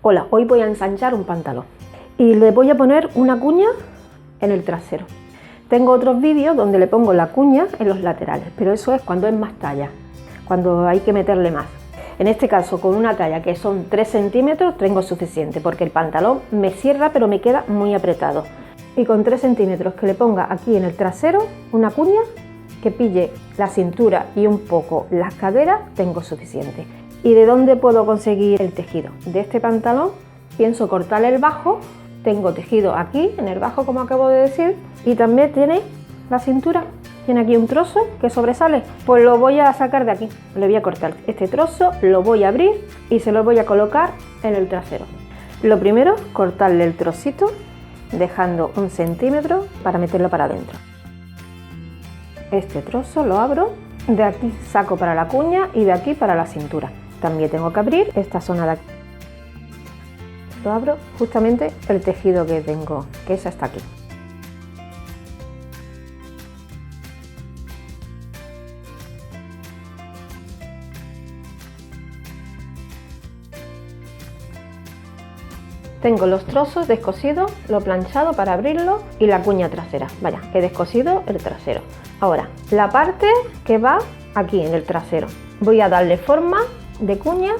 Hola, hoy voy a ensanchar un pantalón y le voy a poner una cuña en el trasero. Tengo otros vídeos donde le pongo la cuña en los laterales, pero eso es cuando es más talla, cuando hay que meterle más. En este caso, con una talla que son 3 centímetros tengo suficiente, porque el pantalón me cierra pero me queda muy apretado. Y con 3 centímetros que le ponga aquí en el trasero una cuña que pille la cintura y un poco las caderas, tengo suficiente. ¿Y de dónde puedo conseguir el tejido? De este pantalón pienso cortar el bajo, tengo tejido aquí en el bajo como acabo de decir, y también tiene la cintura, tiene aquí un trozo que sobresale, pues lo voy a sacar de aquí, le voy a cortar este trozo, lo voy a abrir y se lo voy a colocar en el trasero. Lo primero, cortarle el trocito dejando 1 centímetro para meterlo para adentro. Este trozo lo abro, de aquí saco para la cuña y de aquí para la cintura. También tengo que abrir esta zona de aquí. Lo abro justamente el tejido que tengo, que es hasta aquí. Tengo los trozos descosidos, lo planchado para abrirlo y la cuña trasera. Vaya, he descosido el trasero. Ahora, la parte que va aquí en el trasero. Voy a darle forma de cuña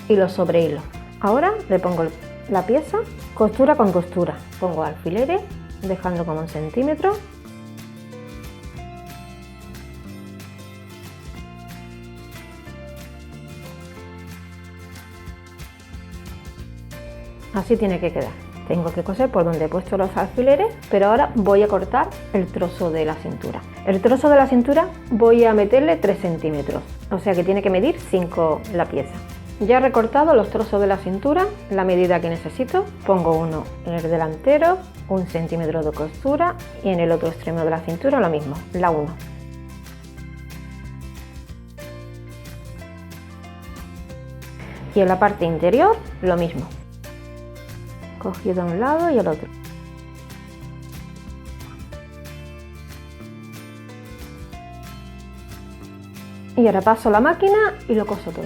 y los sobrehilos. Ahora le pongo la pieza costura con costura. Pongo alfileres, dejando como 1 centímetro. Así tiene que quedar. Tengo que coser por donde he puesto los alfileres, pero ahora voy a cortar el trozo de la cintura. El trozo de la cintura voy a meterle 3 centímetros, o sea que tiene que medir 5 la pieza. Ya he recortado los trozos de la cintura, la medida que necesito. Pongo uno en el delantero, 1 centímetro de costura y en el otro extremo de la cintura lo mismo, la 1. Y en la parte interior lo mismo. Cogido de un lado y el otro. Y ahora paso la máquina y lo coso todo.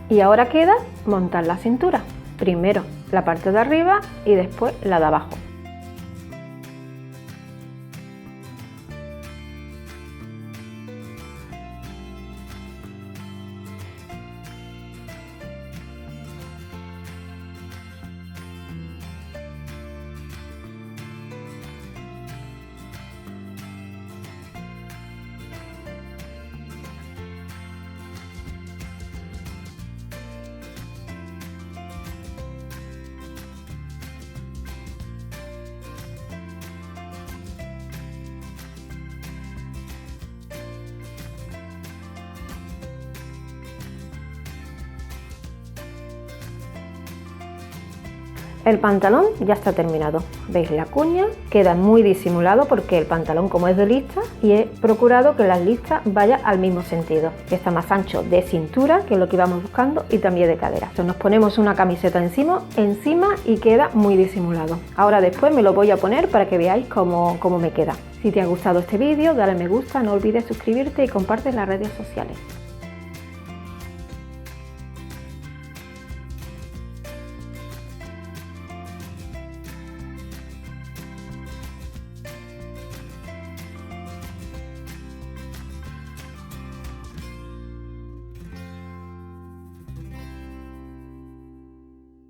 Y ahora queda montar la cintura. Primero la parte de arriba y después la de abajo. El pantalón ya está terminado. ¿Veis la cuña? Queda muy disimulado porque el pantalón como es de lista y he procurado que las listas vayan al mismo sentido. Está más ancho de cintura, que es lo que íbamos buscando, y también de cadera. Entonces nos ponemos una camiseta encima y queda muy disimulado. Ahora después me lo voy a poner para que veáis cómo me queda. Si te ha gustado este vídeo, dale me gusta, no olvides suscribirte y comparte en las redes sociales.